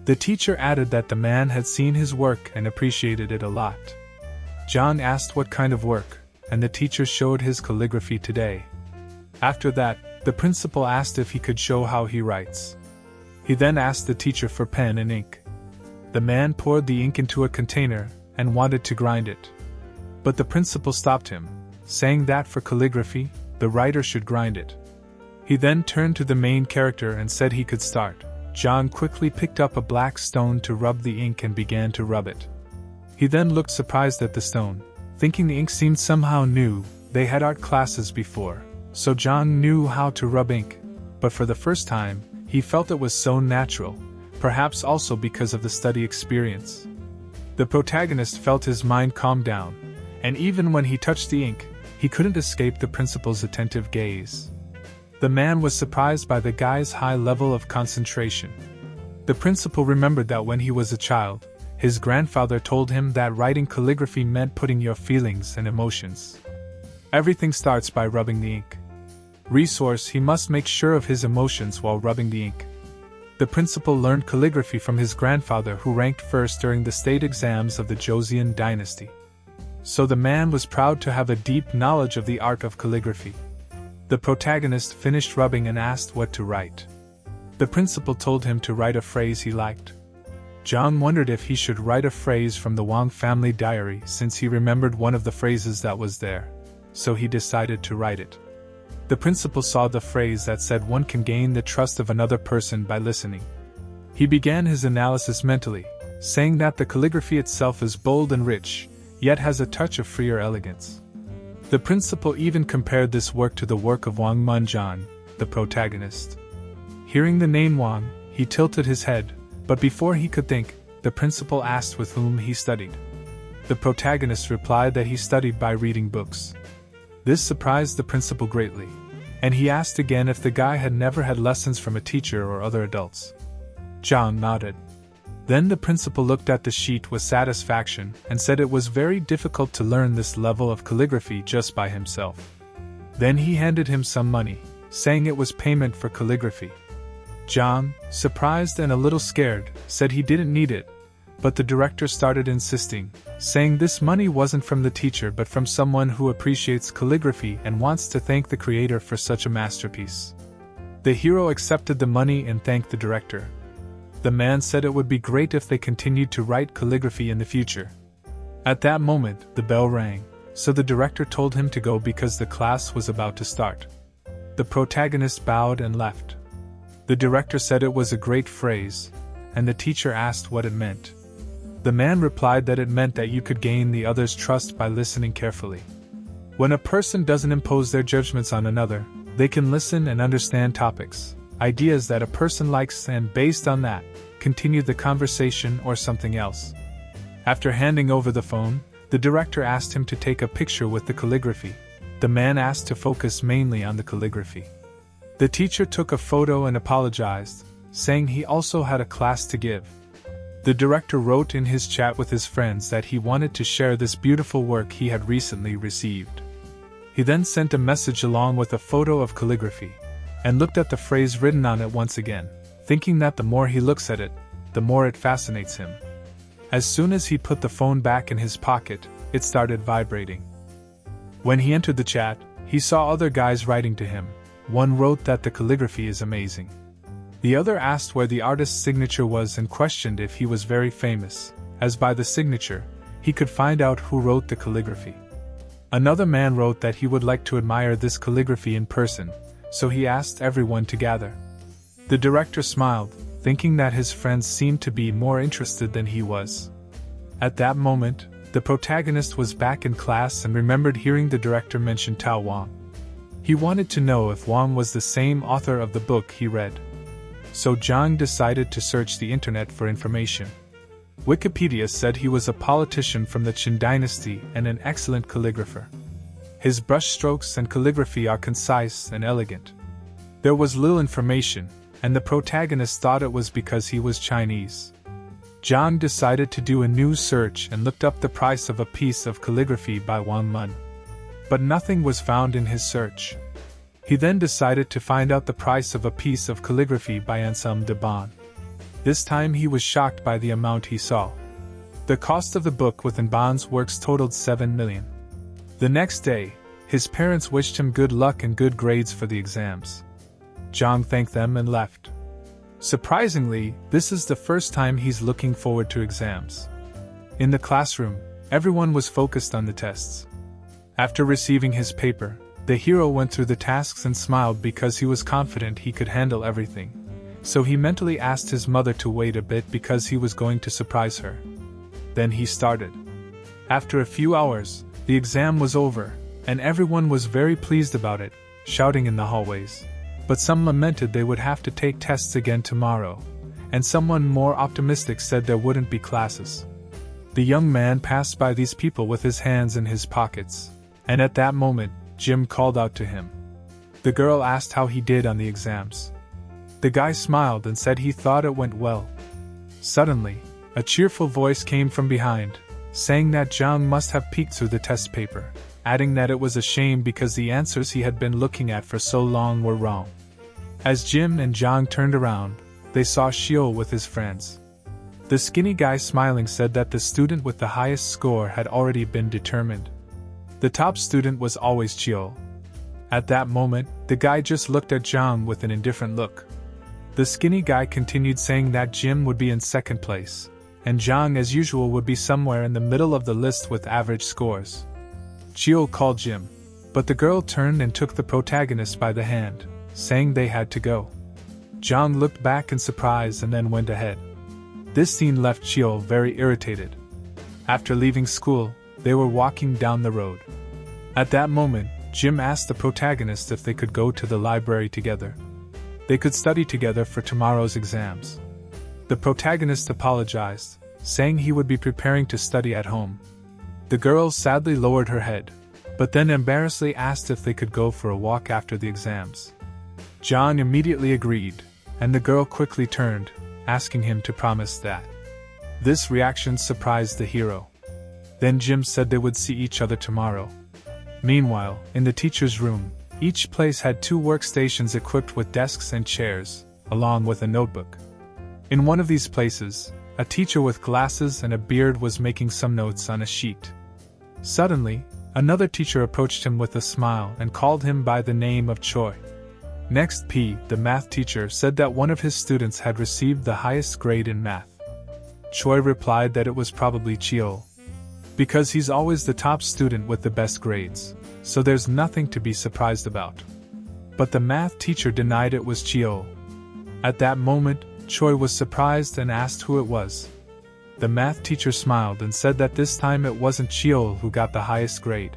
The teacher added that the man had seen his work and appreciated it a lot. John asked what kind of work, and the teacher showed his calligraphy today. After that, the principal asked if he could show how he writes. He then asked the teacher for pen and ink. The man poured the ink into a container and wanted to grind it. But the principal stopped him, saying that for calligraphy, the writer should grind it. He then turned to the main character and said he could start. John quickly picked up a black stone to rub the ink and began to rub it. He then looked surprised at the stone, thinking the ink seemed somehow new. They had art classes before, so John knew how to rub ink, but for the first time, he felt it was so natural, perhaps also because of the study experience. The protagonist felt his mind calm down, and even when he touched the ink, he couldn't escape the principal's attentive gaze. The man was surprised by the guy's high level of concentration. The principal remembered that when he was a child, his grandfather told him that writing calligraphy meant putting your feelings and emotions. Everything starts by rubbing the ink. Resource: he must make sure of his emotions while rubbing the ink. The principal learned calligraphy from his grandfather, who ranked first during the state exams of the Joseon dynasty. So the man was proud to have a deep knowledge of the art of calligraphy. The protagonist finished rubbing and asked what to write. The principal told him to write a phrase he liked. John wondered if he should write a phrase from the Wang family diary, since he remembered one of the phrases that was there. So he decided to write it. The principal saw the phrase that said one can gain the trust of another person by listening. He began his analysis mentally, saying that the calligraphy itself is bold and rich, yet has a touch of freer elegance. The principal even compared this work to the work of Wang Munjan, the protagonist. Hearing the name Wang, he tilted his head, but before he could think, the principal asked with whom he studied. The protagonist replied that he studied by reading books. This surprised the principal greatly, and he asked again if the guy had never had lessons from a teacher or other adults. John nodded. Then the principal looked at the sheet with satisfaction and said it was very difficult to learn this level of calligraphy just by himself. Then he handed him some money, saying it was payment for calligraphy. John, surprised and a little scared, said he didn't need it, but the director started insisting, saying this money wasn't from the teacher but from someone who appreciates calligraphy and wants to thank the creator for such a masterpiece. The hero accepted the money and thanked the director. The man said it would be great if they continued to write calligraphy in the future. At that moment, the bell rang, so the director told him to go because the class was about to start. The protagonist bowed and left. The director said it was a great phrase, and the teacher asked what it meant. The man replied that it meant that you could gain the other's trust by listening carefully. When a person doesn't impose their judgments on another, they can listen and understand topics, ideas that a person likes, and based on that, continue the conversation or something else. After handing over the phone, the director asked him to take a picture with the calligraphy. The man asked to focus mainly on the calligraphy. The teacher took a photo and apologized, saying he also had a class to give. The director wrote in his chat with his friends that he wanted to share this beautiful work he had recently received. He then sent a message along with a photo of calligraphy, and looked at the phrase written on it once again, thinking that the more he looks at it, the more it fascinates him. As soon as he put the phone back in his pocket, it started vibrating. When he entered the chat, he saw other guys writing to him. One wrote that the calligraphy is amazing. The other asked where the artist's signature was and questioned if he was very famous, as by the signature, he could find out who wrote the calligraphy. Another man wrote that he would like to admire this calligraphy in person, so he asked everyone to gather. The director smiled, thinking that his friends seemed to be more interested than he was. At that moment, the protagonist was back in class and remembered hearing the director mention Tao Wang. He wanted to know if Wang was the same author of the book he read. So Zhang decided to search the internet for information. Wikipedia said he was a politician from the Qin dynasty and an excellent calligrapher. His brushstrokes and calligraphy are concise and elegant. There was little information, and the protagonist thought it was because he was Chinese. Zhang decided to do a new search and looked up the price of a piece of calligraphy by Wang Mun. But nothing was found in his search. He then decided to find out the price of a piece of calligraphy by Ansem de Bon. This time he was shocked by the amount he saw. The cost of the book with Bon's works totaled 7 million. The next day, his parents wished him good luck and good grades for the exams. Zhang thanked them and left. Surprisingly, this is the first time he's looking forward to exams. In the classroom, everyone was focused on the tests. After receiving his paper, the hero went through the tasks and smiled because he was confident he could handle everything. So he mentally asked his mother to wait a bit because he was going to surprise her. Then he started. After a few hours, the exam was over, and everyone was very pleased about it, shouting in the hallways. But some lamented they would have to take tests again tomorrow, and someone more optimistic said there wouldn't be classes. The young man passed by these people with his hands in his pockets, and at that moment, Jim called out to him. The girl asked how he did on the exams. The guy smiled and said he thought it went well. Suddenly, a cheerful voice came from behind, saying that Zhang must have peeked through the test paper, adding that it was a shame because the answers he had been looking at for so long were wrong. As Jim and Zhang turned around, they saw Xiao with his friends. The skinny guy smiling said that the student with the highest score had already been determined. The top student was always Xiao. At that moment, the guy just looked at Zhang with an indifferent look. The skinny guy continued saying that Jim would be in second place, and Zhang as usual would be somewhere in the middle of the list with average scores. Xiao called Jim, but the girl turned and took the protagonist by the hand, saying they had to go. Zhang looked back in surprise and then went ahead. This scene left Xiao very irritated. After leaving school, they were walking down the road. At that moment, Jim asked the protagonist if they could go to the library together. They could study together for tomorrow's exams. The protagonist apologized, saying he would be preparing to study at home. The girl sadly lowered her head, but then embarrassedly asked if they could go for a walk after the exams. John immediately agreed, and the girl quickly turned, asking him to promise that. This reaction surprised the hero. Then Jim said they would see each other tomorrow. Meanwhile, in the teacher's room, each place had 2 workstations equipped with desks and chairs, along with a notebook. In one of these places, a teacher with glasses and a beard was making some notes on a sheet. Suddenly, another teacher approached him with a smile and called him by the name of Choi. Next, P, the math teacher, said that one of his students had received the highest grade in math. Choi replied that it was probably Chio, because he's always the top student with the best grades, so there's nothing to be surprised about. But the math teacher denied it was Chio. At that moment, Choi was surprised and asked who it was. The math teacher smiled and said that this time it wasn't Chio who got the highest grade.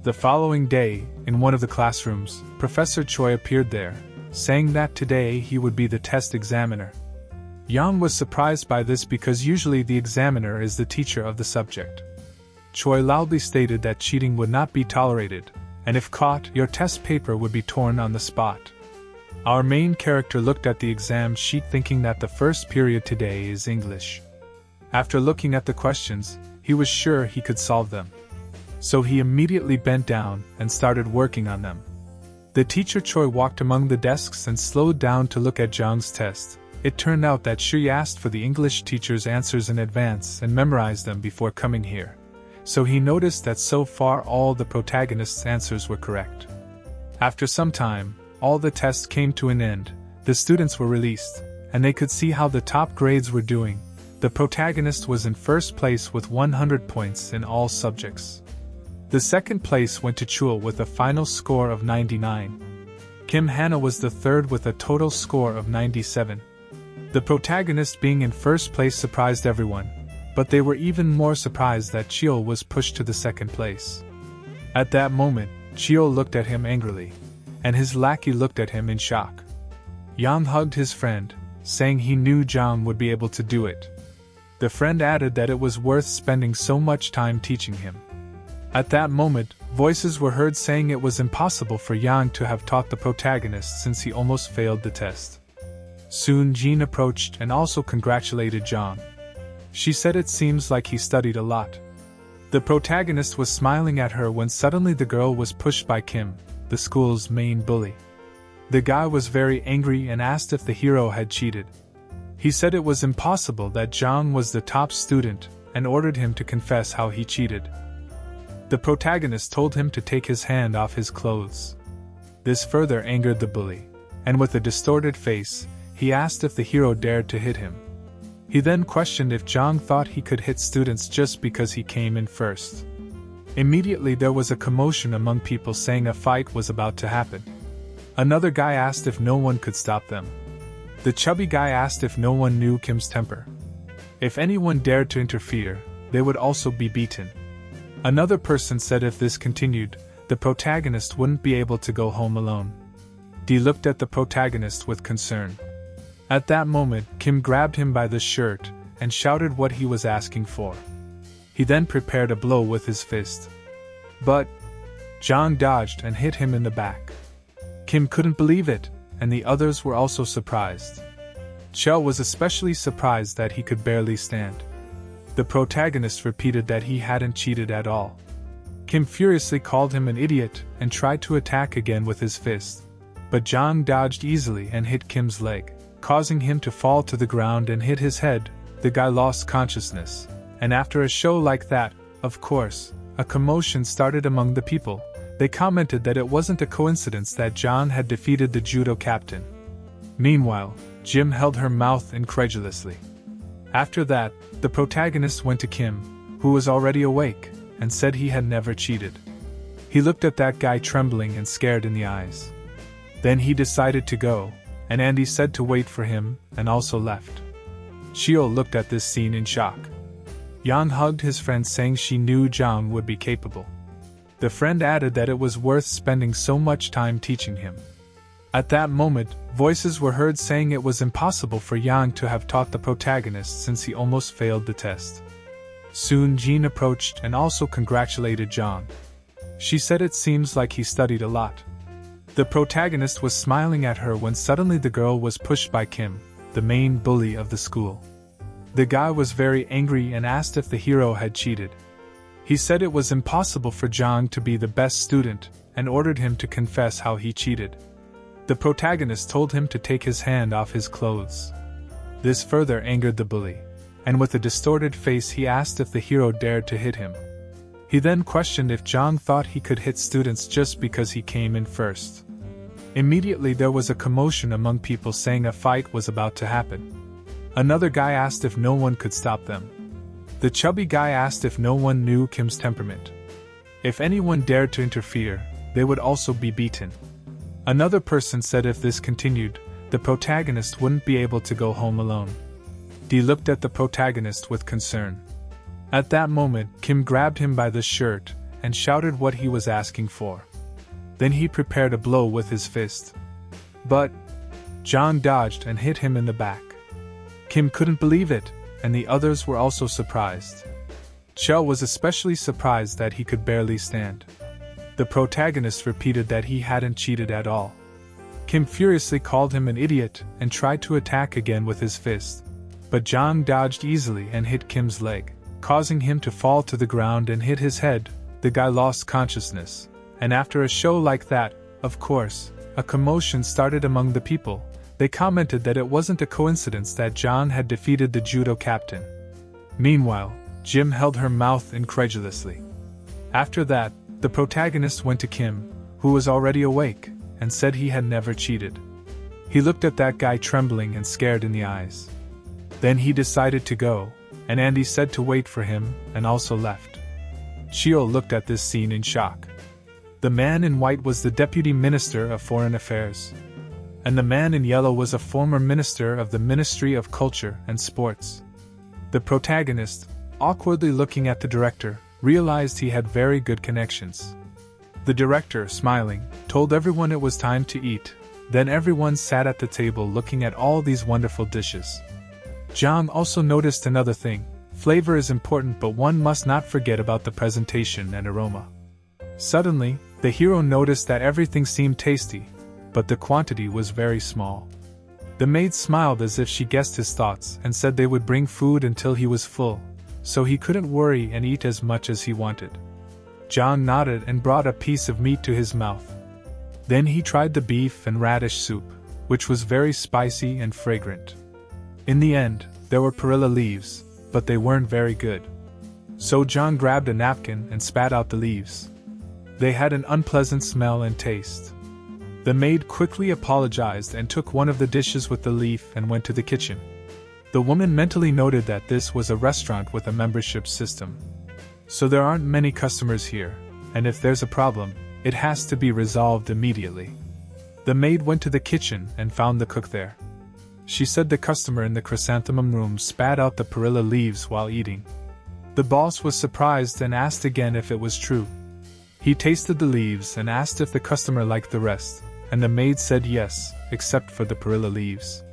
The following day, in one of the classrooms, Professor Choi appeared there, saying that today he would be the test examiner. Yang was surprised by this because usually the examiner is the teacher of the subject. Choi loudly stated that cheating would not be tolerated, and if caught, your test paper would be torn on the spot. Our main character looked at the exam sheet thinking that the first period today is English. After looking at the questions, he was sure he could solve them. So he immediately bent down and started working on them. The teacher Choi walked among the desks and slowed down to look at Zhang's test. It turned out that she asked for the English teacher's answers in advance and memorized them before coming here. So he noticed that so far all the protagonist's answers were correct. After some time, all the tests came to an end, the students were released, and they could see how the top grades were doing. The protagonist was in first place with 100 points in all subjects. The second place went to Chul with a final score of 99. Kim Hana was the third with a total score of 97. The protagonist being in first place surprised everyone, but they were even more surprised that Chio was pushed to the second place. At that moment, Chio looked at him angrily, and his lackey looked at him in shock. Yang hugged his friend, saying he knew Zhang would be able to do it. The friend added that it was worth spending so much time teaching him. At that moment, voices were heard saying it was impossible for Yang to have taught the protagonist since he almost failed the test. Soon Jean approached and also congratulated Zhang. She said it seems like he studied a lot. The protagonist was smiling at her when suddenly the girl was pushed by Kim, the school's main bully. The guy was very angry and asked if the hero had cheated. He said it was impossible that Zhang was the top student and ordered him to confess how he cheated. The protagonist told him to take his hand off his clothes. This further angered the bully, and with a distorted face, he asked if the hero dared to hit him. He then questioned if Zhang thought he could hit students just because he came in first. Immediately there was a commotion among people saying a fight was about to happen. Another guy asked if no one could stop them. The chubby guy asked if no one knew Kim's temper. If anyone dared to interfere, they would also be beaten. Another person said if this continued, the protagonist wouldn't be able to go home alone. Dee looked at the protagonist with concern. At that moment, Kim grabbed him by the shirt and shouted what he was asking for. He then prepared a blow with his fist. But Jang dodged and hit him in the back. Kim couldn't believe it, and the others were also surprised. Chell was especially surprised that he could barely stand. The protagonist repeated that he hadn't cheated at all. Kim furiously called him an idiot and tried to attack again with his fist. But Jang dodged easily and hit Kim's leg, causing him to fall to the ground and hit his head. The guy lost consciousness. And after a show like that, of course, a commotion started among the people. They commented that it wasn't a coincidence that John had defeated the judo captain. Meanwhile, Jim held her mouth incredulously. After that, the protagonist went to Kim, who was already awake, and said he had never cheated. He looked at that guy trembling and scared in the eyes. Then he decided to go, and Andy said to wait for him, and also left. Shio looked at this scene in shock. Yang hugged his friend saying she knew Jang would be capable. The friend added that it was worth spending so much time teaching him. At that moment, voices were heard saying it was impossible for Yang to have taught the protagonist since he almost failed the test. Soon Jean approached and also congratulated Jang. She said it seems like he studied a lot. The protagonist was smiling at her when suddenly the girl was pushed by Kim, the main bully of the school. The guy was very angry and asked if the hero had cheated. He said it was impossible for Jang to be the best student and ordered him to confess how he cheated. The protagonist told him to take his hand off his clothes. This further angered the bully, and with a distorted face he asked if the hero dared to hit him. He then questioned if Jang thought he could hit students just because he came in first. Immediately there was a commotion among people saying a fight was about to happen. Another guy asked if no one could stop them. The chubby guy asked if no one knew Kim's temperament. If anyone dared to interfere, they would also be beaten. Another person said if this continued, the protagonist wouldn't be able to go home alone. Dee looked at the protagonist with concern. At that moment, Kim grabbed him by the shirt and shouted what he was asking for. Then he prepared a blow with his fist. But Jang dodged and hit him in the back. Kim couldn't believe it, and the others were also surprised. Chell was especially surprised that he could barely stand. The protagonist repeated that he hadn't cheated at all. Kim furiously called him an idiot and tried to attack again with his fist. But Jang dodged easily and hit Kim's leg, causing him to fall to the ground and hit his head. The guy lost consciousness. And after a show like that, of course, a commotion started among the people. They commented that it wasn't a coincidence that John had defeated the judo captain. Meanwhile, Jim held her mouth incredulously. After that, the protagonist went to Kim, who was already awake, and said he had never cheated. He looked at that guy trembling and scared in the eyes. Then he decided to go, and Andy said to wait for him, and also left. Shio looked at this scene in shock. The man in white was the Deputy Minister of Foreign Affairs. And the man in yellow was a former minister of the Ministry of Culture and Sports. The protagonist, awkwardly looking at the director, realized he had very good connections. The director, smiling, told everyone it was time to eat. Then everyone sat at the table looking at all these wonderful dishes. Jang also noticed another thing. Flavor is important, but one must not forget about the presentation and aroma. Suddenly, the hero noticed that everything seemed tasty, but the quantity was very small. The maid smiled as if she guessed his thoughts and said they would bring food until he was full, so he couldn't worry and eat as much as he wanted. John nodded and brought a piece of meat to his mouth. Then he tried the beef and radish soup, which was very spicy and fragrant. In the end, there were perilla leaves, but they weren't very good. So John grabbed a napkin and spat out the leaves. They had an unpleasant smell and taste. The maid quickly apologized and took one of the dishes with the leaf and went to the kitchen. The woman mentally noted that this was a restaurant with a membership system. So there aren't many customers here, and if there's a problem, it has to be resolved immediately. The maid went to the kitchen and found the cook there. she said. The customer in the chrysanthemum room spat out the perilla leaves while eating. The boss was surprised and asked again if it was true. He tasted the leaves and asked if the customer liked the rest, and the maid said yes, except for the perilla leaves.